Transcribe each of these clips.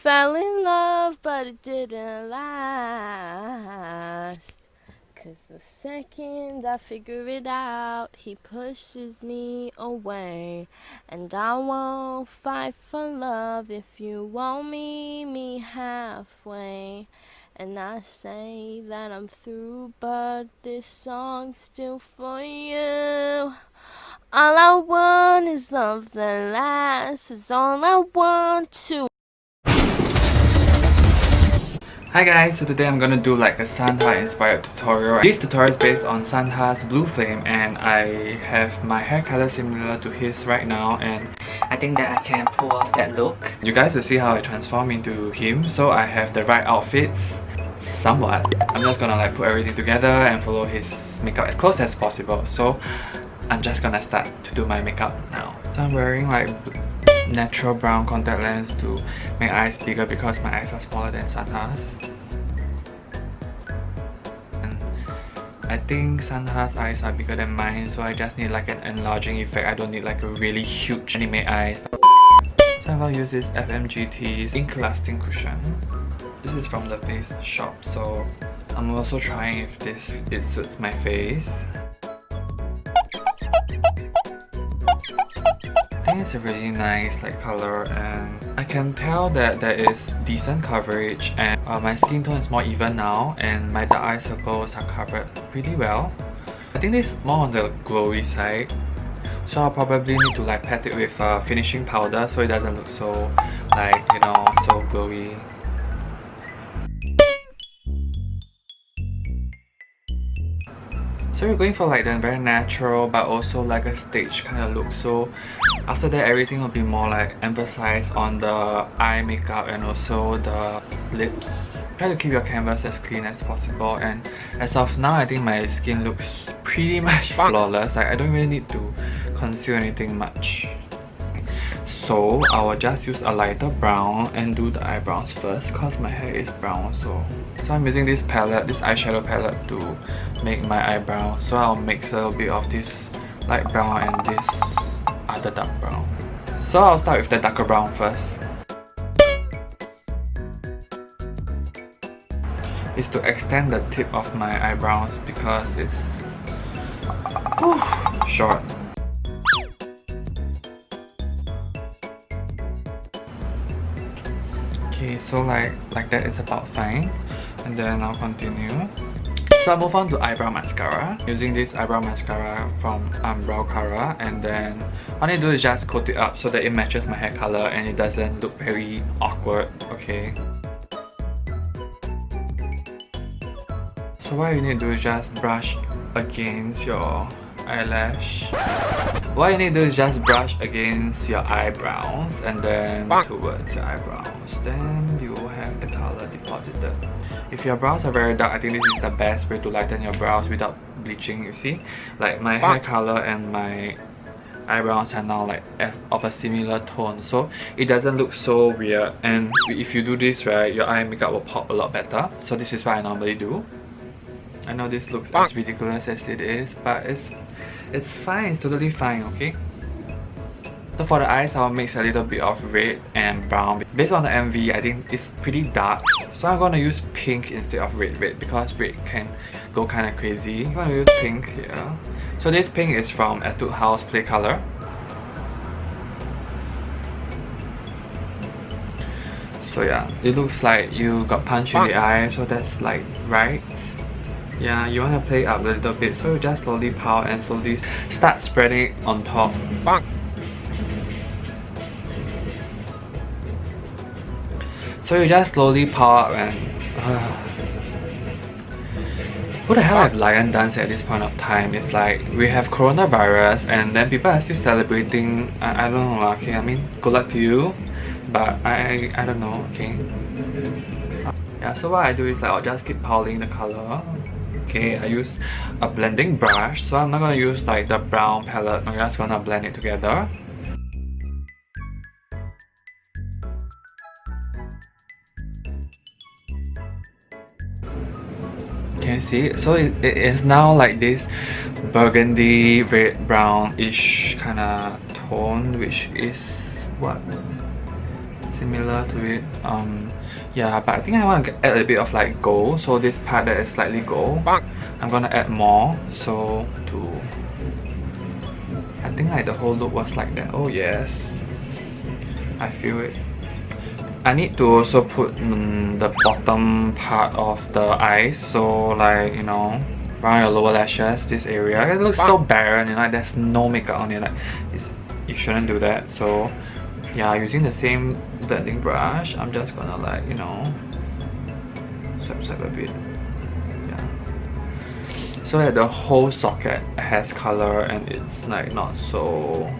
fell in love, but it didn't last. 'Cause the second I figure it out, he pushes me away. And I won't fight for love if you won't meet me halfway. And I say that I'm through, but this song's still for you. All I want is love that lasts, is all I want to. Hi guys, so today I'm gonna do like a Sanha inspired tutorial. This tutorial is based on Sanha's Blue Flame, and I have my hair color similar to his right now, and I think that I can pull off that look. You guys will see how I transform into him, so I have the right outfits somewhat. I'm just gonna like put everything together and follow his makeup as close as possible. So I'm just gonna start to do my makeup now. So I'm wearing like natural brown contact lens to make eyes bigger because my eyes are smaller than Sanha's. And I think Sanha's eyes are bigger than mine, so I just need like an enlarging effect. I don't need like a really huge anime eyes. So I'm gonna use this FMGT ink lasting cushion. This is from the face shop, so I'm also trying if it suits my face. I think it's a really nice like color, and I can tell that there is decent coverage, and my skin tone is more even now, and my dark eye circles are covered pretty well. I think this is more on the glowy side, so I'll probably need to like pat it with finishing powder so it doesn't look so like, you know, so glowy. So we're going for like the very natural but also like a stage kind of look. So after that, everything will be more like emphasized on the eye makeup and also the lips. Try to keep your canvas as clean as possible, and as of now I think my skin looks pretty much flawless. Like I don't really need to conceal anything much. So I will just use a lighter brown and do the eyebrows first because my hair is brown. So I'm using this palette, this eyeshadow palette, to make my eyebrows. So I'll mix a little bit of this light brown and this other dark brown. So I'll start with the darker brown first. Is to extend the tip of my eyebrows because it's short. Okay, so like that is about fine, and then I'll continue. So I'll move on to eyebrow mascara. Using this eyebrow mascara from Brow, and then all I do is just coat it up so that it matches my hair color and it doesn't look very awkward. Okay. So what you need to do is just brush against your eyelash. What you need to do is just brush against your eyebrows and then towards your eyebrows. Then you will have the color deposited. If your brows are very dark, I think this is the best way to lighten your brows without bleaching. You see, like my hair color and my eyebrows are now like of a similar tone, so it doesn't look so weird. And if you do this right, your eye makeup will pop a lot better. So this is what I normally do. I know this looks as ridiculous as it is, but it's fine, it's totally fine, okay? So for the eyes, I'll mix a little bit of red and brown. Based on the MV, I think it's pretty dark. So I'm gonna use pink instead of red because red can go kind of crazy. I'm gonna use pink here. So this pink is from Etude House Play Color. So yeah, it looks like you got punched in the eye, so that's like right. Yeah, you want to play up a little bit, so you just slowly pile and slowly start spreading it on top. So you just slowly pile up and... Who the hell have lion dance at this point of time? It's like we have coronavirus and then people are still celebrating. I don't know, okay? I mean, good luck to you, but I don't know, okay? Yeah, so what I do is like I'll just keep piling the color. Okay, I use a blending brush, so I'm not gonna use like the brown palette. I'm just gonna blend it together. Can you see? So it is now like this burgundy, red, brownish kind of tone, which is what similar to it. Yeah, but I think I want to add a bit of like gold, so this part that is slightly gold, I'm gonna add more, so I think like the whole look was like that. Oh yes, I feel it. I need to also put the bottom part of the eyes, so like, you know, around your lower lashes, this area. It looks so barren, you know, like there's no makeup on it. Like you shouldn't do that. So yeah, using the same blending brush, I'm just gonna like, you know, swipe a bit. Yeah, so that the whole socket has color and it's like not so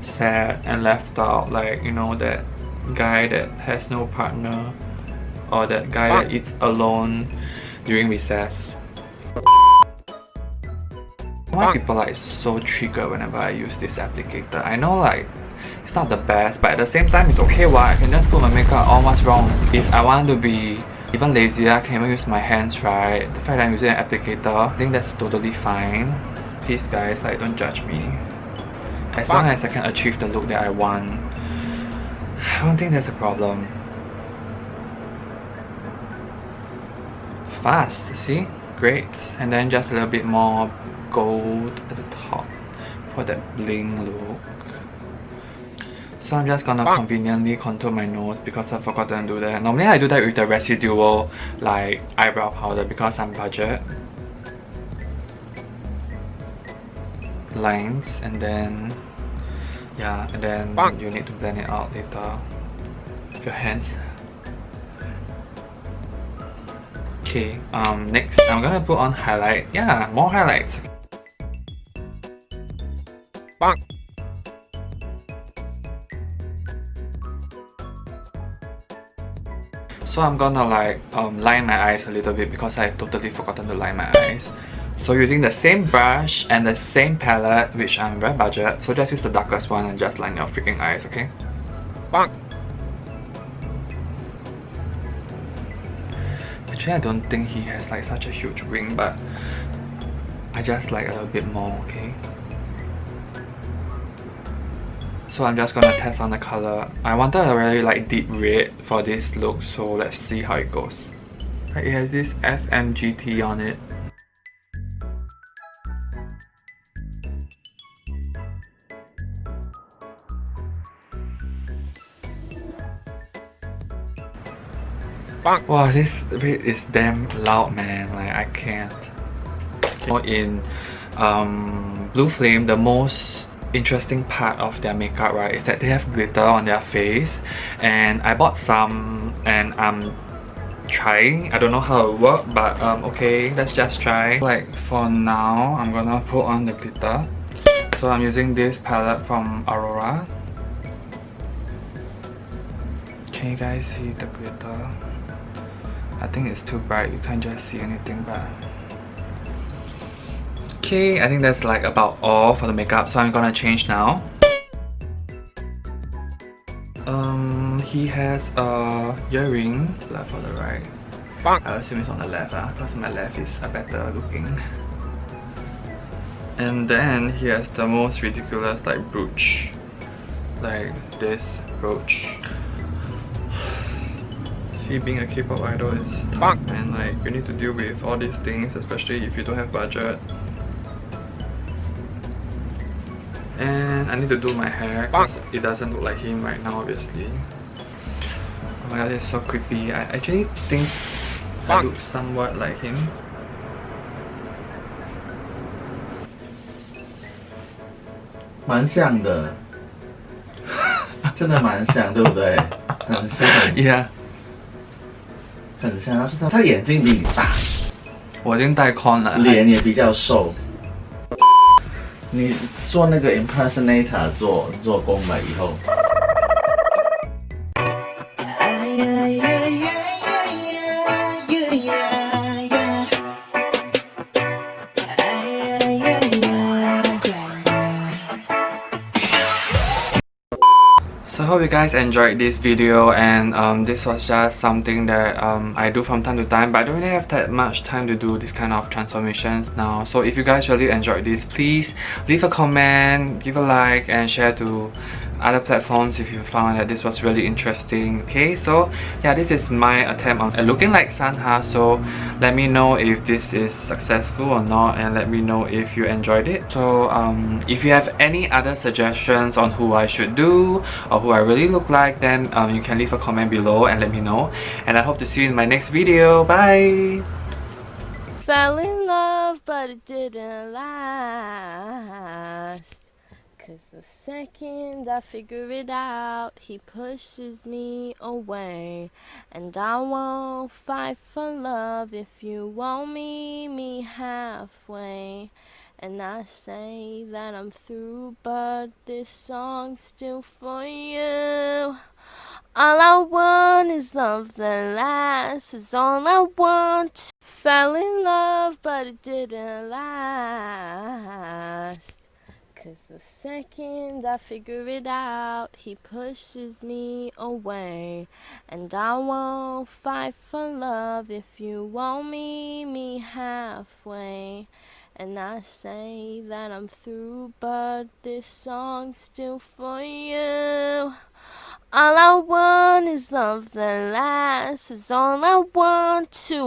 sad and left out, like, you know, that guy that has no partner, or that guy that eats alone during recess. Why people like so triggered whenever I use this applicator? I know like it's not the best, but at the same time it's okay. Why? I can just put my makeup on. What's wrong? If I want to be even lazier, I can even use my hands, right? The fact that I'm using an applicator, I think that's totally fine. Please guys, like, don't judge me. As long as I can achieve the look that I want, I don't think there's a problem. Fast, see? Great. And then just a little bit more gold at the top for that bling look. So I'm just gonna conveniently contour my nose because I forgot to do that. Normally I do that with the residual like eyebrow powder because I'm budget. Lines, and then yeah, and then you need to blend it out later with your hands. Okay, next I'm gonna put on highlight. Yeah, more highlights. So I'm gonna like line my eyes a little bit because I totally forgotten to line my eyes. So using the same brush and the same palette, which I'm very budget, so just use the darkest one and just line your freaking eyes, okay? Actually, I don't think he has like such a huge wing, but I just like a little bit more, okay? So I'm just gonna test on the color. I wanted a really like deep red for this look, so let's see how it goes. Right, it has this FMGT on it. Wow, this red is damn loud, man. Like, I can't. In Blue Flame, the most interesting part of their makeup, right, is that they have glitter on their face, and I bought some and I'm trying. I don't know how it works, but okay, let's just try. Like for now, I'm gonna put on the glitter. So I'm using this palette from Aurora. Can you guys see the glitter? I think it's too bright, you can't just see anything, but okay, I think that's like about all for the makeup, so I'm gonna change now. He has a earring, left or the right? I assume it's on the left, because my left is a better looking. And then he has the most ridiculous like brooch, like this brooch. See, being a K-pop idol is tough, and like you need to deal with all these things, especially if you don't have budget. And I need to do my hair because it doesn't look like him right now, obviously. Oh my god, it's so creepy. I actually think I look somewhat like him. 蛮像的，真的蛮像，对不对？很像， Yeah， 很像。但是他眼睛比你大，我已经戴 con 了，脸也比较瘦。你做那个 impersonator 做工了以后。 So I hope you guys enjoyed this video, and this was just something that I do from time to time, but I don't really have that much time to do this kind of transformations now. So if you guys really enjoyed this, please leave a comment, give a like, and share to other platforms if you found that this was really interesting. Okay, so yeah, this is my attempt on looking like Sanha. So let me know if this is successful or not, and let me know if you enjoyed it. So if you have any other suggestions on who I should do or who I really look like, then you can leave a comment below and let me know. And I hope to see you in my next video. Bye! Fell in love, but it didn't last. 'Cause the second I figure it out, he pushes me away. And I won't fight for love if you won't meet me halfway. And I say that I'm through, but this song's still for you. All I want is love that lasts, is all I want. Fell in love, but it didn't last. 'Cause the second I figure it out, he pushes me away. And I won't fight for love if you won't meet me halfway. And I say that I'm through, but this song's still for you. All I want is love that lasts, is all I want to